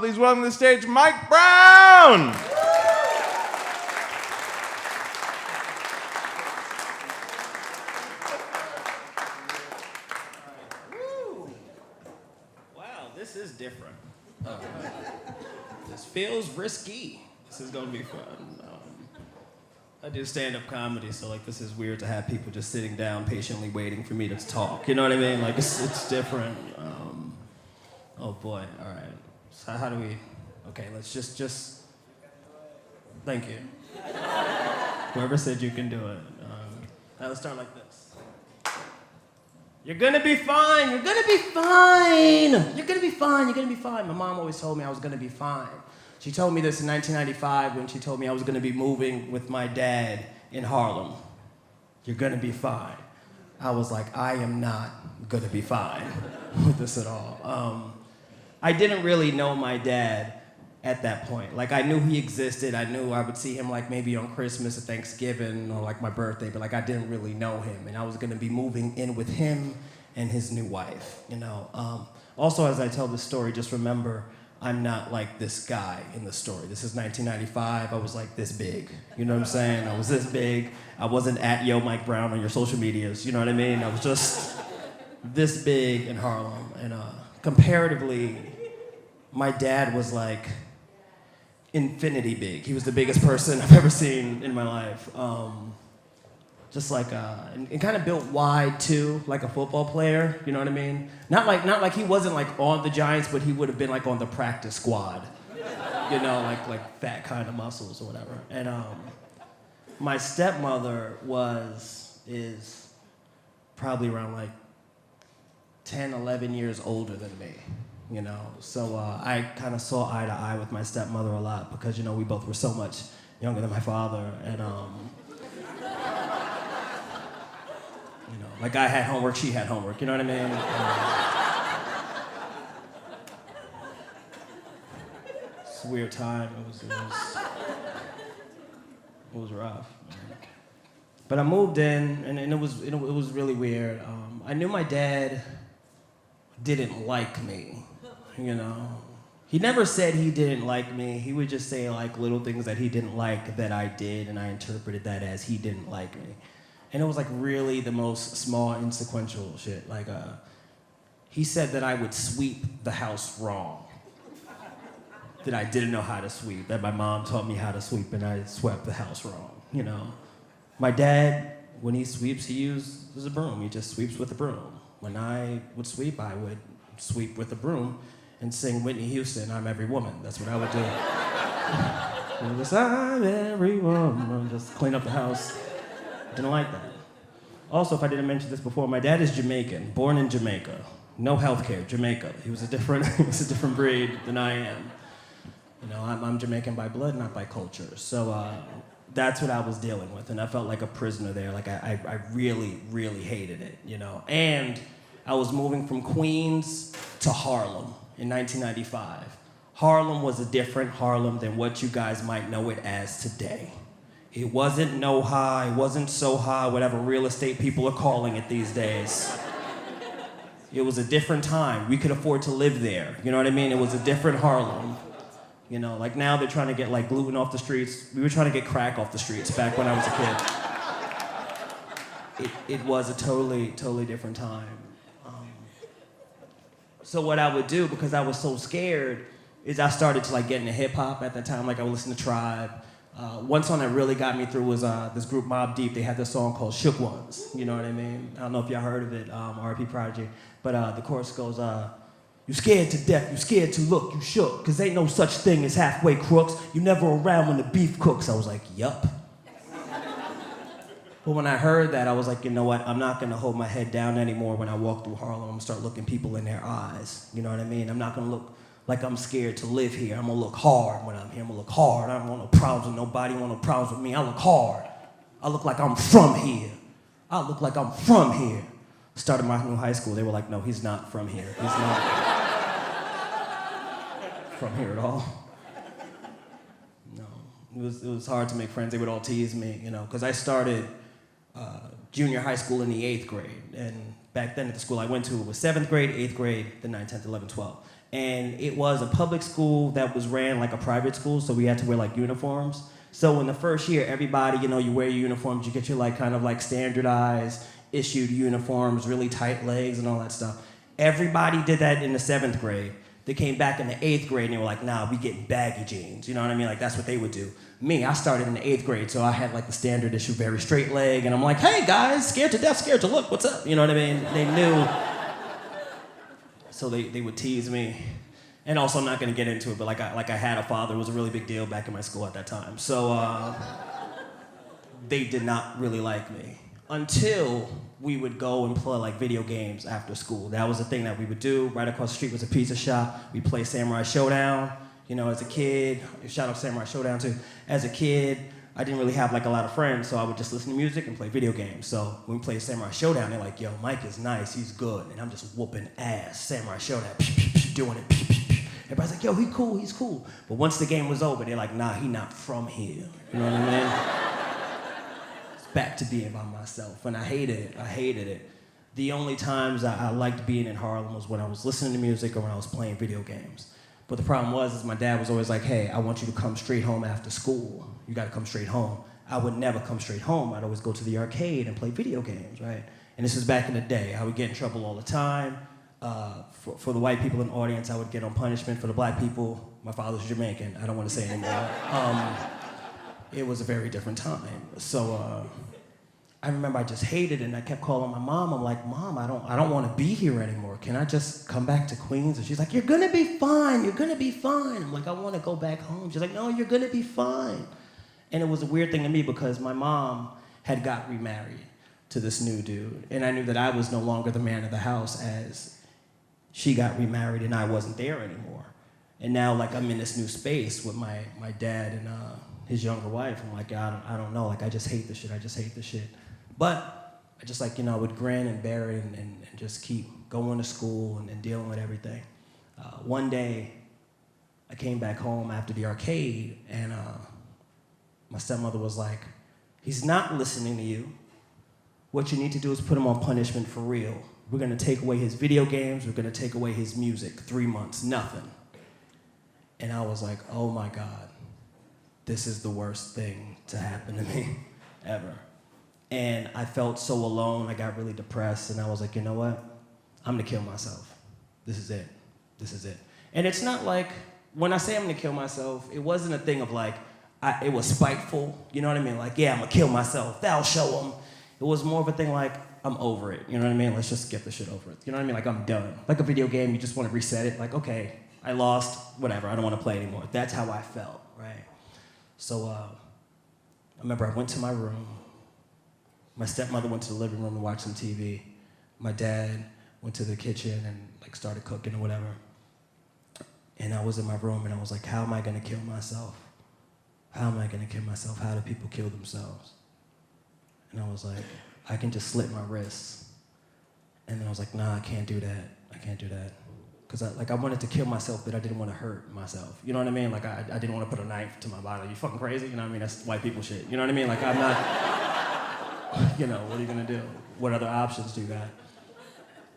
Please welcome to the stage Mike Brown. Wow, this is different. This feels risky. This is gonna be fun. I do stand-up comedy, so like this is weird to have people just sitting down patiently waiting for me to talk. You know what I mean? Like it's different. Oh boy. All right. So how do we? Okay, let's just. Thank you. Whoever said you can do it. Now let's start like this. You're gonna be fine. You're gonna be fine. You're gonna be fine. You're gonna be fine. My mom always told me I was gonna be fine. She told me this in 1995 when she told me I was gonna be moving with my dad in Harlem. You're gonna be fine. I was like, I am not gonna be fine with this at all. I didn't really know my dad at that point. Like I knew he existed. I knew I would see him like maybe on Christmas or Thanksgiving or like my birthday, but like I didn't really know him. And I was gonna be moving in with him and his new wife, you know. Also, as I tell this story, just remember, I'm not like this guy in the story. This is 1995, I was like this big. You know what I'm saying? I was this big. I wasn't at Yo Mike Brown on your social medias, you know what I mean? I was just this big in Harlem. And comparatively, my dad was like infinity big. He was the biggest person I've ever seen in my life. Just like, and kind of built wide too, like a football player, you know what I mean? Not like he wasn't like on the Giants, but he would have been like on the practice squad. You know, like that kind of muscles or whatever. And my stepmother is probably around like 10, 11 years older than me, you know? So I kind of saw eye to eye with my stepmother a lot because, you know, we both were so much younger than my father. And, you know, like I had homework, she had homework, you know what I mean? It's a weird time. It was rough. But I moved in, and it was really weird. I knew my dad didn't like me, you know. He never said he didn't like me. He would just say like little things that he didn't like that I did, and I interpreted that as he didn't like me. And it was like really the most small, insequential shit. Like, he said that I would sweep the house wrong. That I didn't know how to sweep. That my mom taught me how to sweep and I swept the house wrong, you know. My dad, when he sweeps, he uses a broom. He just sweeps with a broom. When I would sweep, I would sweep with a broom and sing Whitney Houston, I'm Every Woman. That's what I would do. And just, I'm every woman. Just clean up the house. Didn't like that. Also, if I didn't mention this before, my dad is Jamaican, born in Jamaica. No healthcare, Jamaica. He was a different breed than I am. You know, I'm Jamaican by blood, not by culture. So that's what I was dealing with, and I felt like a prisoner there. Like I really, really hated it, you know. And I was moving from Queens to Harlem in 1995. Harlem was a different Harlem than what you guys might know it as today. It wasn't NoHo, it wasn't SoHo, whatever real estate people are calling it these days. It was a different time. We could afford to live there. You know what I mean? It was a different Harlem. You know, like now they're trying to get like gluten off the streets. We were trying to get crack off the streets back when I was a kid. It was a totally, totally different time. So what I would do, because I was so scared, is I started to like get into hip hop at that time. Like I would listen to Tribe. One song that really got me through was this group Mobb Deep. They had this song called Shook Ones. You know what I mean? I don't know if y'all heard of it, R.I.P. Prodigy. But the chorus goes, you scared to death, you scared to look, you shook. Cause ain't no such thing as halfway crooks. You never around when the beef cooks. I was like, yup. But when I heard that, I was like, you know what? I'm not gonna hold my head down anymore when I walk through Harlem. I'm gonna start looking people in their eyes. You know what I mean? I'm not gonna look like I'm scared to live here. I'm gonna look hard when I'm here. I'm gonna look hard. I don't want no problems with nobody. I don't want no problems with me. I look hard. I look like I'm from here. I look like I'm from here. Started my new high school. They were like, no, he's not from here. He's not from here at all. No, it was hard to make friends. They would all tease me, you know, because I started junior high school in the 8th grade. And back then at the school I went to, it was 7th grade, 8th grade, then 9th, 10th, 11th, 12th. And it was a public school that was ran like a private school, so we had to wear like uniforms. So in the first year, everybody, you wear your uniforms, you get your like kind of like standardized, issued uniforms, really tight legs and all that stuff. Everybody did that in the 7th grade. They came back in the 8th grade and they were like, nah, we getting baggy jeans. You know what I mean? Like that's what they would do. Me, I started in the 8th grade, so I had like the standard issue, very straight leg, and I'm like, hey guys, scared to death, scared to look, what's up? You know what I mean? They knew. So they would tease me. And also, I'm not gonna get into it, but like I had a father. It was a really big deal back in my school at that time. So they did not really like me until we would go and play like video games after school. That was the thing that we would do. Right across the street was a pizza shop. We played Samurai Showdown. As a kid, shout out Samurai Showdown too. As a kid, I didn't really have like a lot of friends, so I would just listen to music and play video games. So when we played Samurai Showdown, they're like, yo, Mike is nice, he's good. And I'm just whooping ass, Samurai Showdown, doing it. Everybody's like, yo, he's cool. But once the game was over, they're like, nah, he not from here. You know what I mean? It's back to being by myself, and I hated it. The only times I liked being in Harlem was when I was listening to music or when I was playing video games. But the problem was my dad was always like, hey, I want you to come straight home after school. You gotta come straight home. I would never come straight home. I'd always go to the arcade and play video games, right? And this was back in the day. I would get in trouble all the time. For the white people in the audience, I would get on punishment. For the black people, my father's Jamaican. I don't want to say anymore. It was a very different time. So I remember I just hated it, and I kept calling my mom. I'm like, Mom, I don't want to be here anymore. Can I just come back to Queens? And she's like, you're gonna be fine. You're gonna be fine. I'm like, I want to go back home. She's like, no, you're gonna be fine. And it was a weird thing to me because my mom had got remarried to this new dude, and I knew that I was no longer the man of the house as she got remarried and I wasn't there anymore. And now like I'm in this new space with my dad and his younger wife. I'm like, I don't know. Like I just hate this shit. But I just like, I would grin and bear it and just keep going to school and dealing with everything. One day, I came back home after the arcade, and my stepmother was like, he's not listening to you. What you need to do is put him on punishment for real. We're gonna take away his video games, we're gonna take away his music. 3 months, nothing. And I was like, oh my God, this is the worst thing to happen to me ever. And I felt so alone, I got really depressed, and I was like, you know what? I'm gonna kill myself. This is it. And it's not like, when I say I'm gonna kill myself, it wasn't a thing of like, it was spiteful, you know what I mean? Like, yeah, I'm gonna kill myself, that'll show them. It was more of a thing like, I'm over it, you know what I mean? Let's just get the shit over it. You know what I mean? Like, I'm done. Like a video game, you just wanna reset it. Like, okay, I lost, whatever, I don't wanna play anymore. That's how I felt, right? So, I remember I went to my room. My stepmother went to the living room to watch some TV. My dad went to the kitchen and like started cooking or whatever. And I was in my room and I was like, how am I gonna kill myself? How am I gonna kill myself? How do people kill themselves? And I was like, I can just slit my wrists. And then I was like, nah, I can't do that. Because I wanted to kill myself, but I didn't want to hurt myself. You know what I mean? Like I didn't want to put a knife to my body. You fucking crazy? You know what I mean? That's white people shit. You know what I mean? Like I'm not, what are you gonna do? What other options do you got?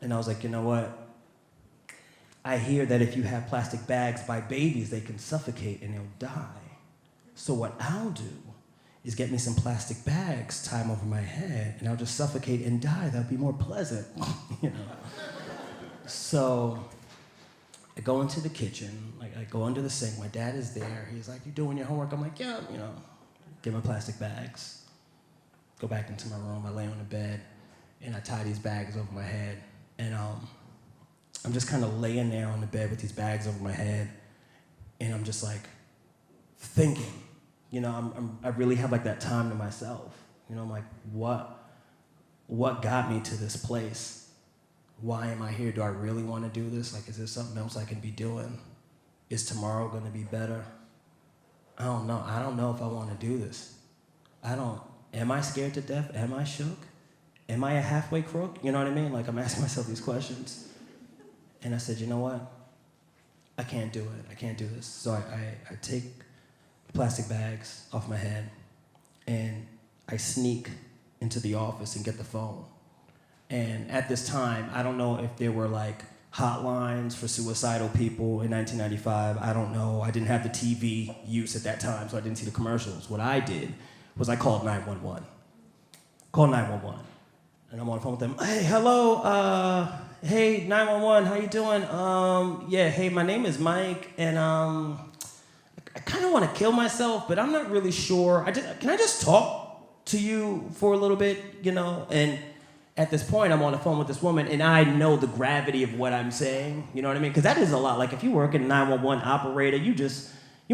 And I was like, you know what? I hear that if you have plastic bags by babies, they can suffocate and they'll die. So what I'll do is get me some plastic bags, tie them over my head, and I'll just suffocate and die. That'd be more pleasant, So I go into the kitchen, like I go under the sink, my dad is there. He's like, you doing your homework? I'm like, yeah, get my plastic bags, go back into my room, I lay on the bed, and I tie these bags over my head. And I'm just kind of laying there on the bed with these bags over my head, and I'm just like thinking, I really have like that time to myself. I'm like, what got me to this place? Why am I here? Do I really want to do this? Like, is there something else I can be doing? Is tomorrow going to be better? I don't know. I don't know if I want to do this. Am I scared to death? Am I shook? Am I a halfway crook? You know what I mean? Like, I'm asking myself these questions. And I said, you know what? I can't do it. I can't do this. So I take plastic bags off my head and I sneak into the office and get the phone. And at this time, I don't know if there were like hotlines for suicidal people in 1995. I don't know. I didn't have the TV use at that time, so I didn't see the commercials. What I did was I called 911. Called 911. And I'm on the phone with them. Hey, hello. Hey, 911, how you doing? Yeah, hey, my name is Mike, and I kind of want to kill myself, but I'm not really sure. Can I just talk to you for a little bit, you know? And at this point, I'm on the phone with this woman, and I know the gravity of what I'm saying, you know what I mean? Because that is a lot. Like, if you work in a 911 operator, you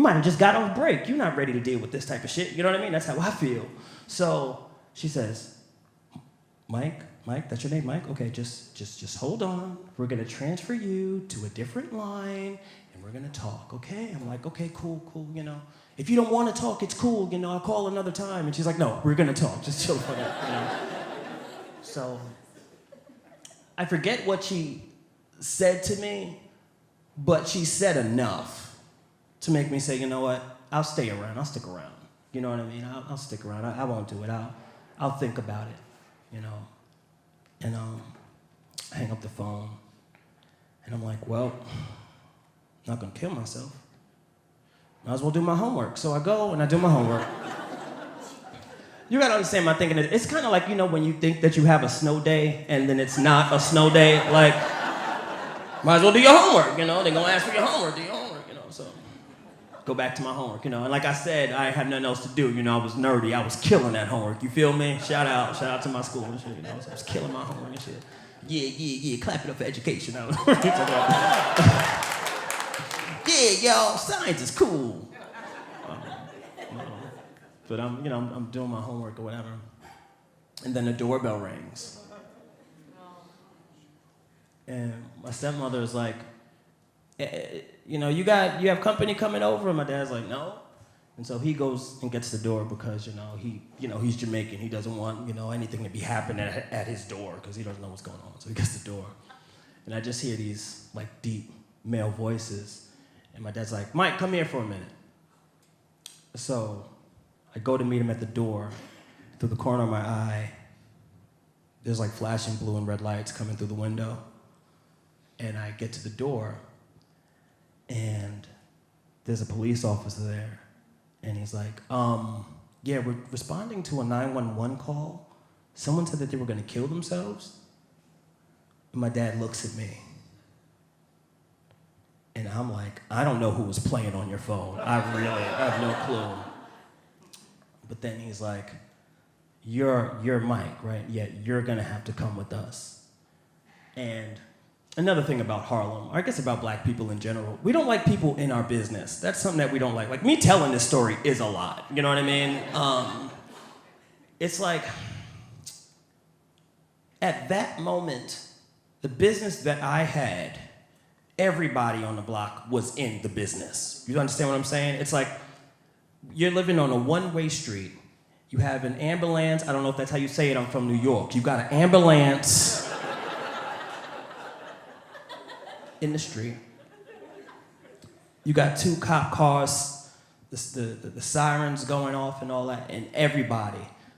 might have just got off break. You're not ready to deal with this type of shit, you know what I mean? That's how I feel. So she says, Mike, that's your name, Mike? Okay, just hold on. We're gonna transfer you to a different line, and we're gonna talk, okay? I'm like, okay, cool, you know. If you don't wanna talk, it's cool, you know, I'll call another time. And she's like, no, we're gonna talk, just chill for that, you know. So, I forget what she said to me, but she said enough to make me say, you know what, I'll stay around, I'll stick around. You know what I mean? I'll stick around, I won't do it, I'll think about it, you know. And I hang up the phone, and I'm like, well, I'm not gonna kill myself. Might as well do my homework. So I go and I do my homework. You gotta understand my thinking. It's kind of like, you know, when you think that you have a snow day and then it's not a snow day, like, might as well do your homework, you know? They're gonna ask for your homework, do your homework, you know? So go back to my homework, you know? And like I said, I had nothing else to do, you know? I was nerdy, I was killing that homework, you feel me? Shout out to my school and shit, you know? So I was killing my homework and shit. Yeah, clap it up for education. Yeah, y'all, science is cool. But I'm doing my homework or whatever. And then the doorbell rings. And my stepmother is like, you know, you have company coming over? And my dad's like, no. And so he goes and gets the door because, he's Jamaican. He doesn't want, anything to be happening at his door because he doesn't know what's going on. So he gets the door. And I just hear these, like, deep male voices. And my dad's like, Mike, come here for a minute. So I go to meet him at the door. Through the corner of my eye, there's like flashing blue and red lights coming through the window. And I get to the door, and there's a police officer there. And he's like, yeah, we're responding to a 911 call. Someone said that they were gonna kill themselves. And my dad looks at me. And I'm like, I don't know who was playing on your phone. I have no clue. But then he's like, you're Mike, right? Yeah, you're gonna have to come with us. And another thing about Harlem, or I guess about black people in general, we don't like people in our business. That's something that we don't like. Like, me telling this story is a lot, you know what I mean? It's like, at that moment, the business that I had, everybody on the block was in the business. You understand what I'm saying? It's like, you're living on a one-way street. You have an ambulance. I don't know if that's how you say it. I'm from New York. You got an ambulance in the street. You got 2 cop cars, the sirens going off and all that, and everybody.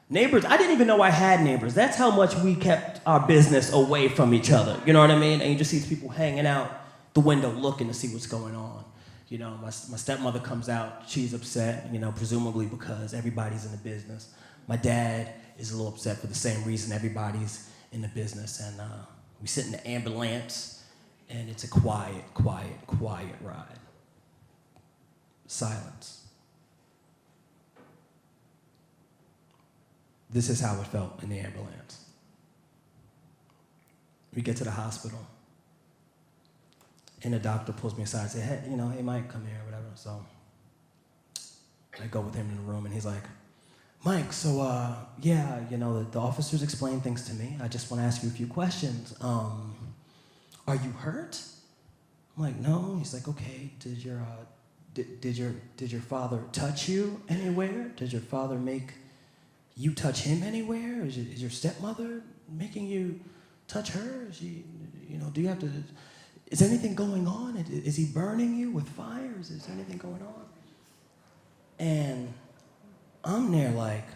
Neighbors, I didn't even know I had neighbors. That's how much we kept our business away from each other. You know what I mean? And you just see people hanging out the window looking to see what's going on. You know, my stepmother comes out, she's upset, presumably because everybody's in the business. My dad is a little upset for the same reason everybody's in the business. And we sit in the ambulance, and it's a quiet ride. Silence. This is how it felt in the ambulance. We get to the hospital. And the doctor pulls me aside and says, hey, hey, Mike, come here, whatever. So I go with him in the room, and he's like, Mike, so, yeah, the officers explained things to me. I just want to ask you a few questions. Are you hurt? I'm like, no. He's like, okay, did your father touch you anywhere? Did your father make you touch him anywhere? Is your stepmother making you touch her? Is she, do you have to... Is anything going on? Is he burning you with fire? Is there anything going on? And I'm there like,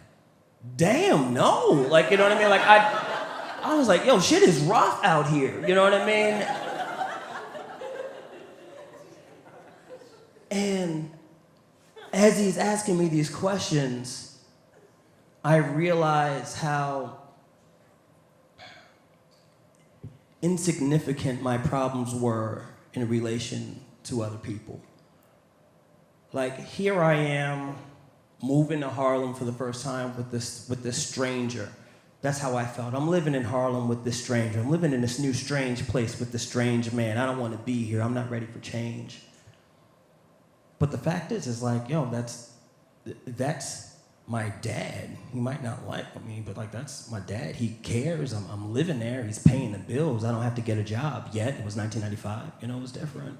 damn, no. Like, you know what I mean? Like, I was like, yo, shit is rough out here. You know what I mean? And as he's asking me these questions, I realize how insignificant my problems were in relation to other people. Like, here I am, moving to Harlem for the first time with this stranger. That's how I felt. I'm living in Harlem with this stranger. I'm living in this new strange place with this strange man. I don't want to be here. I'm not ready for change. But the fact is like, yo, that's my dad. He might not like me, but like, that's my dad. He cares. I'm living there. He's paying the bills. I don't have to get a job yet. It was 1995. You know, it was different.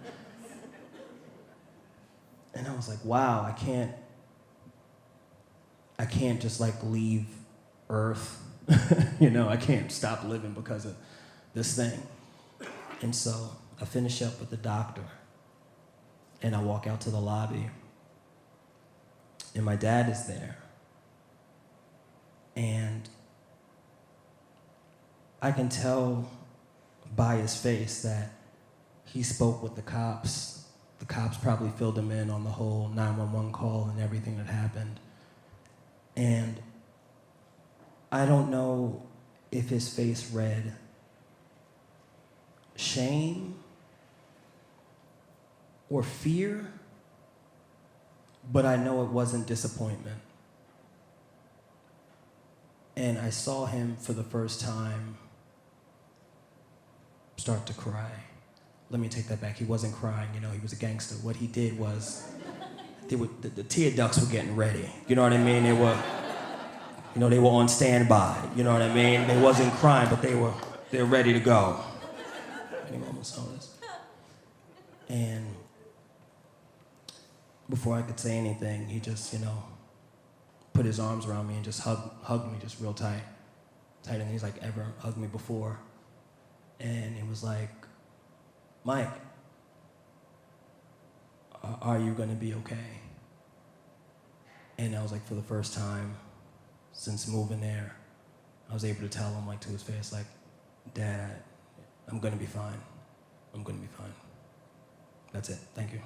And I was like, wow, I can't just like leave Earth. You know, I can't stop living because of this thing. And so I finish up with the doctor and I walk out to the lobby and my dad is there. And I can tell by his face that he spoke with the cops. The cops probably filled him in on the whole 911 call and everything that happened. And I don't know if his face read shame or fear, but I know it wasn't disappointment. And I saw him for the first time start to cry. Let me take that back. He wasn't crying, you know, he was a gangster. What he did was, the tear ducts were getting ready. You know what I mean? They were on standby. You know what I mean? They wasn't crying, but they were ready to go. Anyone saw this? And before I could say anything, he just, put his arms around me and just hugged me just real tight. Tighter than he's like ever hugged me before. And it was like, Mike, are you gonna be okay? And I was like, for the first time since moving there, I was able to tell him like to his face, like, Dad, I'm gonna be fine. I'm gonna be fine. That's it, thank you.